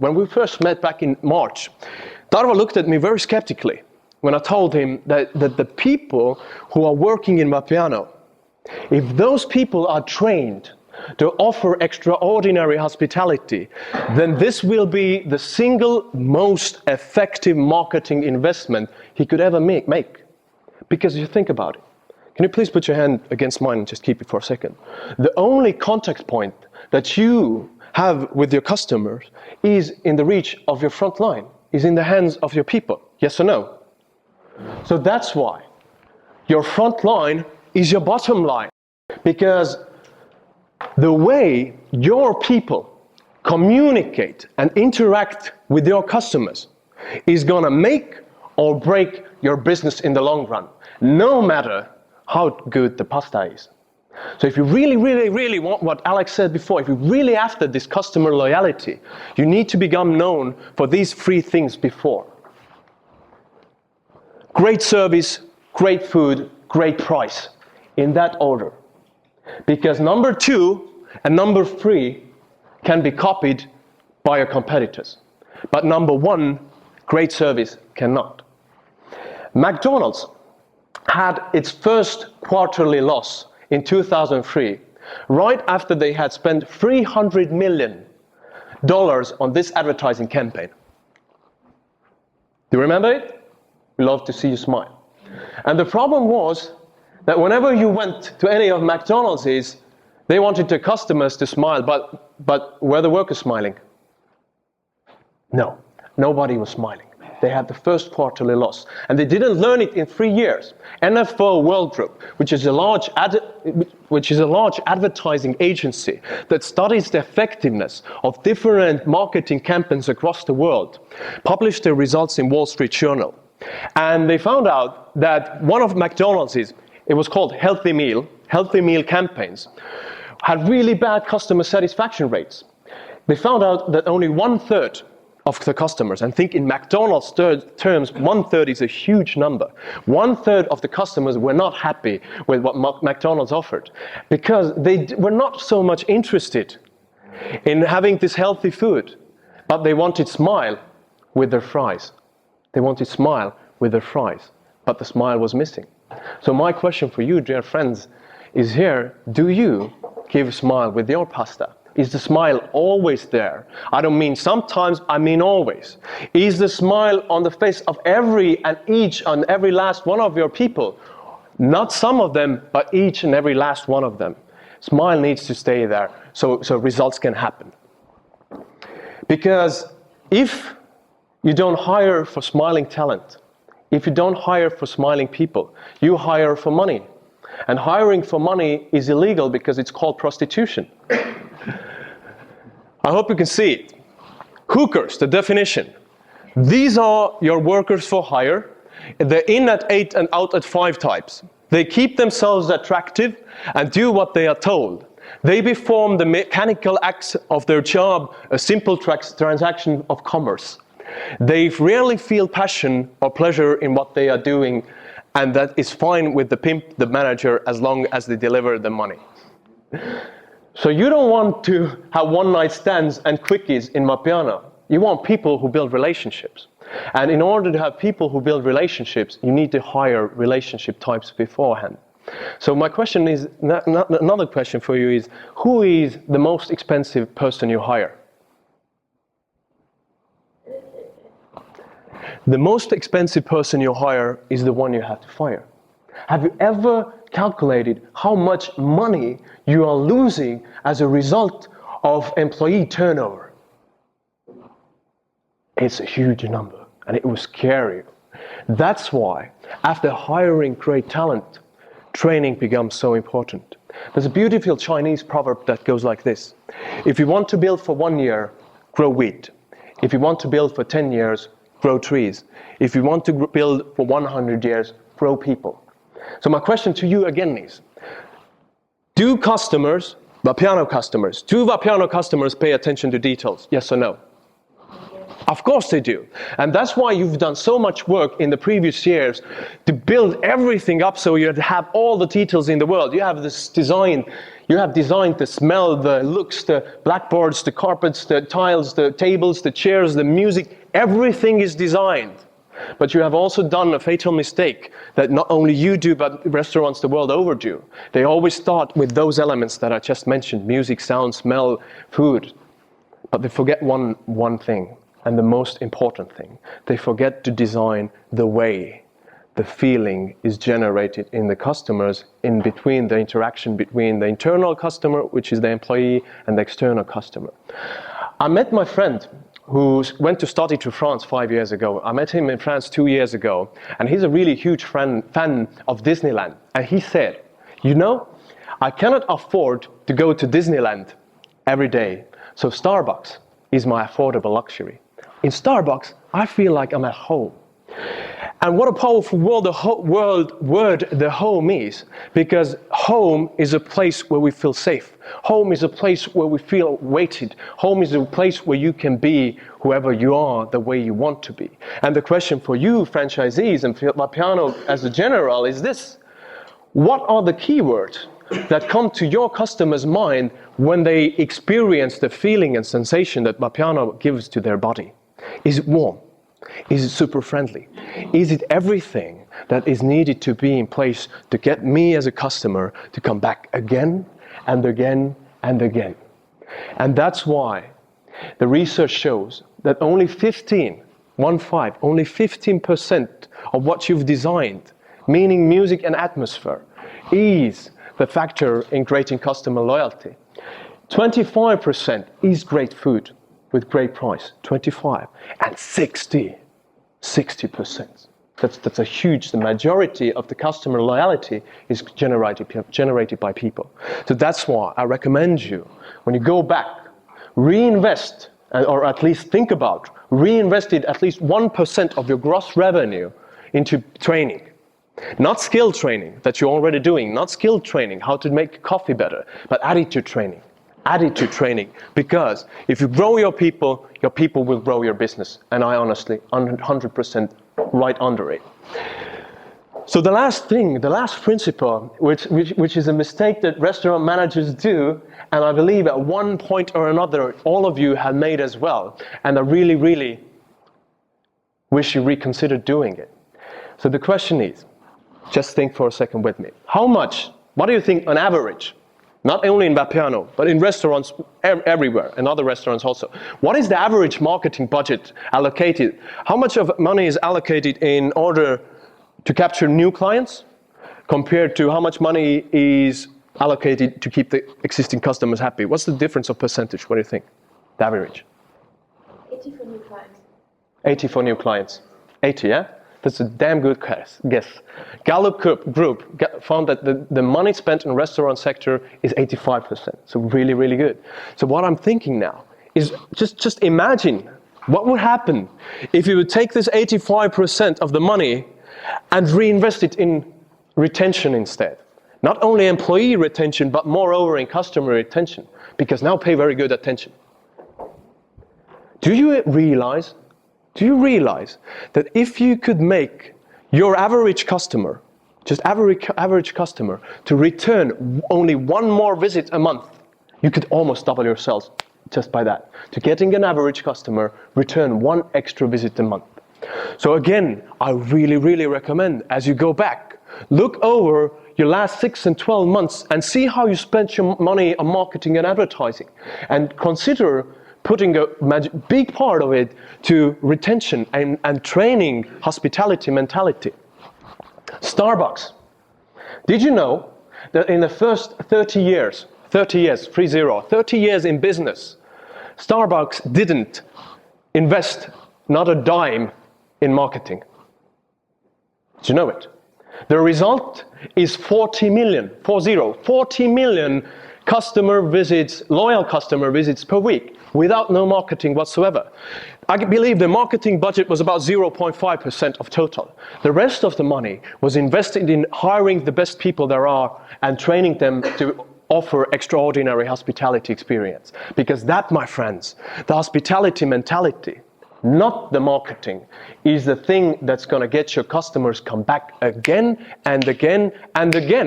when we first met back in March, Tarvo looked at me very skeptically when I told him that the people who are working in Vapiano, if those people are trained to offer extraordinary hospitality, then this will be the single most effective marketing investment he could ever make. Because you think about it. Can you please put your hand against mine and just keep it for a second? The only contact point that you have with your customers is in the reach of your front line, is in the hands of your people. Yes or no? So that's why your front line is your bottom line. Because the way your people communicate and interact with your customers is gonna make or break your business in the long run, no matter how good the pasta is. So if you really want what Alex said before, if you really after this customer loyalty, you need to become known for these three things before. Great service, great food, great price, in that order. Because number 2 and number 3 can be copied by your competitors. But number 1, great service, cannot. McDonald's had its first quarterly loss in 2003, right after they had spent $300 million on this advertising campaign. Do you remember it? We love to see you smile. And the problem was that whenever you went to any of McDonald's, they wanted their customers to smile, but were the workers smiling? No, nobody was smiling. They had the first quarterly loss, and they didn't learn it in 3 years. NFO World Group, which is a large advertising agency that studies the effectiveness of different marketing campaigns across the world, published their results in Wall Street Journal. And they found out that one of McDonald's, it was called Healthy Meal campaigns, had really bad customer satisfaction rates. They found out that only 1/3 of the customers, and think in McDonald's terms, 1/3 is a huge number. 1/3 of the customers were not happy with what McDonald's offered because they were not so much interested in having this healthy food, but they wanted smile with their fries. They wanted smile with their fries, but the smile was missing. So my question for you, dear friends, is here: do you give a smile with your pasta? Is the smile always there? I don't mean sometimes, I mean always. Is the smile on the face of every last one of your people? Not some of them, but each and every last one of them. Smile needs to stay there so results can happen. Because if you don't hire for smiling talent, if you don't hire for smiling people, you hire for money. And hiring for money is illegal because it's called prostitution. I hope you can see it. Hookers, the definition. These are your workers for hire. They're in at 8 and out at 5 types. They keep themselves attractive and do what they are told. They perform the mechanical acts of their job, a simple transaction of commerce. They rarely feel passion or pleasure in what they are doing, and that is fine with the pimp, the manager, as long as they deliver the money. So you don't want to have one-night stands and quickies in Vapiano. You want people who build relationships. And in order to have people who build relationships, you need to hire relationship types beforehand. So my question is, another question for you is, who is the most expensive person you hire? The most expensive person you hire is the one you have to fire. Have you ever calculated how much money you are losing as a result of employee turnover? It's a huge number, and it was scary. That's why, after hiring great talent, training becomes so important. There's a beautiful Chinese proverb that goes like this: if you want to build for 1 year, grow wheat. If you want to build for 10 years, grow trees. If you want to build for 100 years, grow people. So my question to you again is, do Vapiano customers pay attention to details? Yes or no? Of course they do. And that's why you've done so much work in the previous years to build everything up so you have all the details in the world. You have this design, you have designed the smell, the looks, the blackboards, the carpets, the tiles, the tables, the chairs, the music. Everything is designed. But you have also done a fatal mistake that not only you do, but restaurants the world over do. They always start with those elements that I just mentioned: music, sound, smell, food. But they forget one thing. And the most important thing, they forget to design the way the feeling is generated in the customers in between the interaction between the internal customer, which is the employee, and the external customer. I met my friend who went to study to France 5 years ago. I met him in France 2 years ago, and he's a really huge fan of Disneyland. And he said, you know, I cannot afford to go to Disneyland every day, so Starbucks is my affordable luxury. In Starbucks, I feel like I'm at home. And what a powerful word the home is, because home is a place where we feel safe. Home is a place where we feel weighted. Home is a place where you can be whoever you are, the way you want to be. And the question for you, franchisees, and Vapiano as a general is this: what are the keywords that come to your customer's mind when they experience the feeling and sensation that Vapiano gives to their body? Is it warm? Is it super friendly? Is it everything that is needed to be in place to get me as a customer to come back again and again and again? And that's why the research shows that only 15% of what you've designed, meaning music and atmosphere, is the factor in creating customer loyalty. 25% is great food with great price, 25, and 60%. That's a huge, the majority of the customer loyalty is generated by people. So that's why I recommend you, when you go back, reinvest, or at least think about, reinvested at least 1% of your gross revenue into training. Not skill training that you're already doing, not skill training, how to make coffee better, but attitude training. Attitude training, because if you grow your people will grow your business. And I honestly, 100% right under it. So the last thing, the last principle, which is a mistake that restaurant managers do, and I believe at one point or another, all of you have made as well, and I really, really wish you reconsider doing it. So the question is, just think for a second with me. How much, what do you think on average, not only in Vapiano, but in restaurants everywhere, and other restaurants also. What is the average marketing budget allocated? How much of money is allocated in order to capture new clients compared to how much money is allocated to keep the existing customers happy? What's the difference of percentage? What do you think? The average? 80 for new clients. 80 for new clients. 80, yeah? That's a damn good guess. Gallup Group found that the money spent in the restaurant sector is 85%. So really, really good. So what I'm thinking now is just imagine what would happen if you would take this 85% of the money and reinvest it in retention instead. Not only employee retention, but moreover in customer retention, because now pay very good attention. Do you realize that if you could make your average customer, just average customer, to return only one more visit a month, you could almost double your sales just by that. To getting an average customer, return one extra visit a month. So again, I really, really recommend, as you go back, look over your last 6 and 12 months and see how you spent your money on marketing and advertising. And consider putting a big part of it to retention and training hospitality mentality. Starbucks. Did you know that in the first 30 years in business, Starbucks didn't invest not a dime in marketing? Did you know it? The result is 40 million customer visits, loyal customer visits per week, without no marketing whatsoever. I believe the marketing budget was about 0.5% of total. The rest of the money was invested in hiring the best people there are and training them to offer extraordinary hospitality experience. Because that, my friends, the hospitality mentality, not the marketing, is the thing that's going to get your customers come back again and again and again.